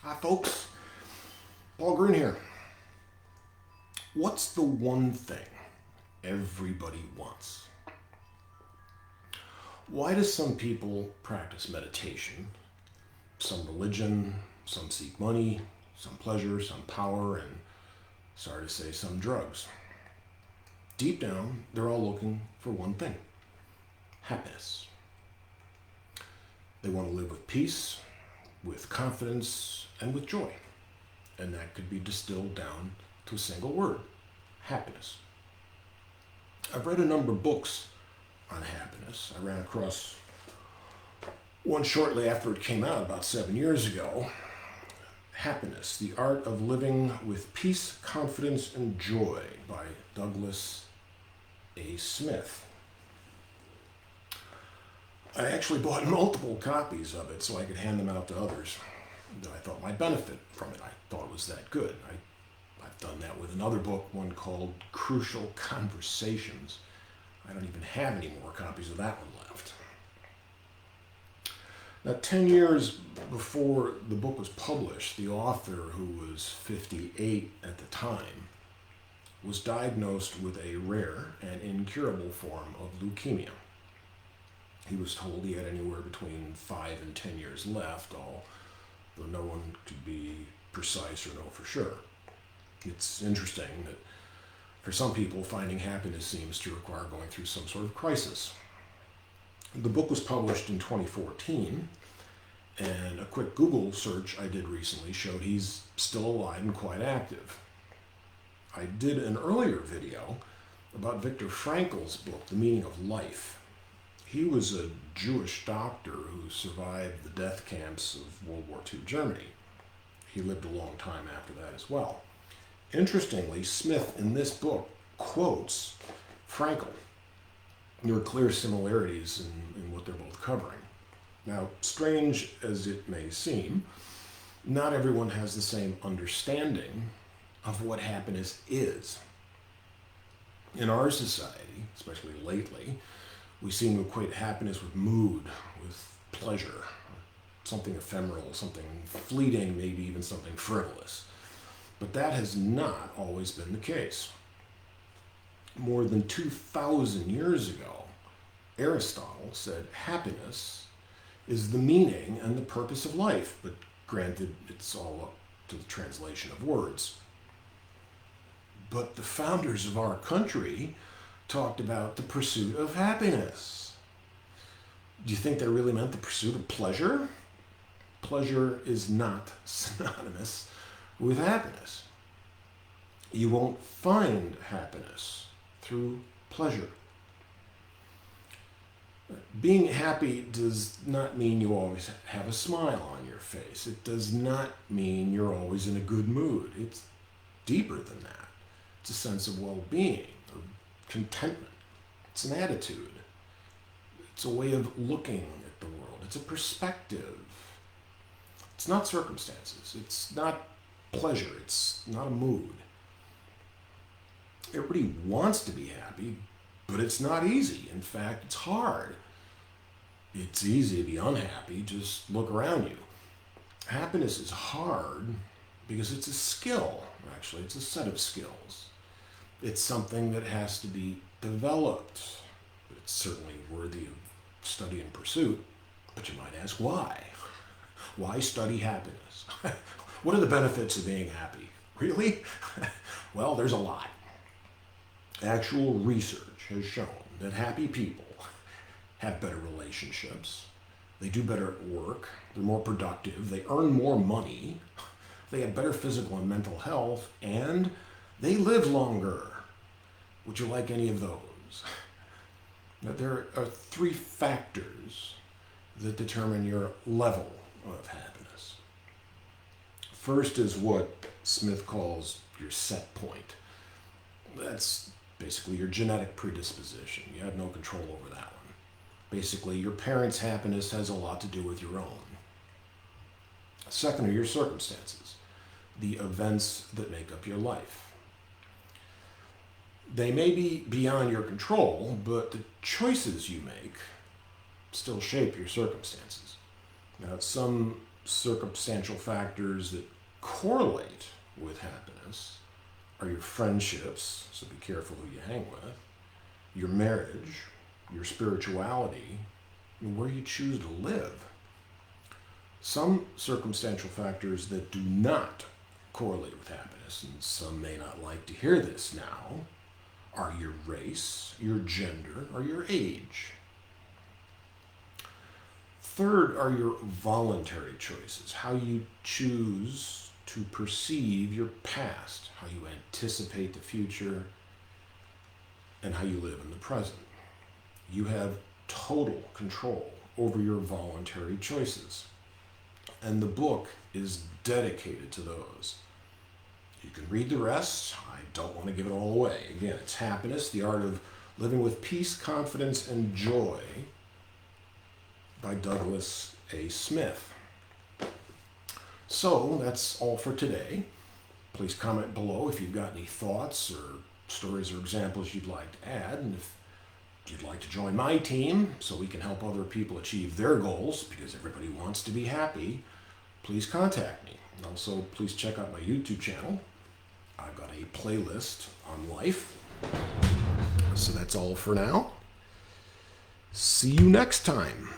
Hi, folks. Paul Green here. What's the one thing everybody wants? Why do some people practice meditation? Some religion, some seek money, some pleasure, some power, and sorry to say, some drugs. Deep down, they're all looking for one thing: happiness. They want to live with peace, with confidence, and with joy. And that could be distilled down to a single word: happiness. I've read a number of books on happiness. I ran across one shortly after it came out about 7 years ago. Happiness, the Art of Living with Peace, Confidence, and Joy by Douglas A. Smith. I actually bought multiple copies of it so I could hand them out to others that I thought might benefit from it. I thought it was that good. I've done that with another book, one called Crucial Conversations. I don't even have any more copies of that one left. Now, 10 years before the book was published, the author, who was 58 at the time, was diagnosed with a rare and incurable form of leukemia. He was told he had anywhere between 5 and 10 years left, although no one could be precise or know for sure. It's interesting that for some people, finding happiness seems to require going through some sort of crisis. The book was published in 2014, and a quick Google search I did recently showed he's still alive and quite active. I did an earlier video about Viktor Frankel's book, The Meaning of Life. He was a Jewish doctor who survived the death camps of World War II Germany. He lived a long time after that as well. Interestingly, Smith in this book quotes Frankel. There are clear similarities in what they're both covering. Now, strange as it may seem, not everyone has the same understanding of what happiness is. In our society, especially lately, we seem to equate happiness with mood, with pleasure, something ephemeral, something fleeting, maybe even something frivolous. But that has not always been the case. More than 2,000 years ago, Aristotle said happiness is the meaning and the purpose of life, but granted, it's all up to the translation of words. But the founders of our country talked about the pursuit of happiness. Do you think they really meant the pursuit of pleasure? Pleasure is not synonymous with happiness. You won't find happiness through pleasure. Being happy does not mean you always have a smile on your face. It does not mean you're always in a good mood. It's deeper than that. It's a sense of well-being, of contentment. It's an attitude. It's a way of looking at the world. It's a perspective. It's not circumstances. It's not pleasure. It's not a mood. Everybody wants to be happy, but it's not easy. In fact, it's hard. It's easy to be unhappy. Just look around you. Happiness is hard because it's a skill. Actually, it's a set of skills. It's something that has to be developed. It's certainly worthy of study and pursuit. But you might ask, why? Why study happiness? What are the benefits of being happy? Really? Well, there's a lot. Actual research has shown that happy people have better relationships, they do better at work, they're more productive, they earn more money, they have better physical and mental health, and they live longer. Would you like any of those? Now, there are 3 factors that determine your level of happiness. First is what Smith calls your set point. That's basically your genetic predisposition. You have no control over that one. Basically, your parents' happiness has a lot to do with your own. Second are your circumstances, the events that make up your life. They may be beyond your control, but the choices you make still shape your circumstances. Now, some circumstantial factors that correlate with happiness are your friendships, so be careful who you hang with, your marriage, your spirituality, and where you choose to live. Some circumstantial factors that do not correlate with happiness, and some may not like to hear this now, are your race, your gender, or your age. Third are your voluntary choices, how you choose to perceive your past, how you anticipate the future, and how you live in the present. You have total control over your voluntary choices. And the book is dedicated to those. You can read the rest. I don't want to give it all away. Again, it's Happiness, the Art of Living with Peace, Confidence, and Joy by Douglas A. Smith. So that's all for today. Please comment below if you've got any thoughts or stories or examples you'd like to add. And if you'd like to join my team so we can help other people achieve their goals, because everybody wants to be happy, please contact me. And also, please check out my YouTube channel. I've got a playlist on life. So that's all for now. See you next time.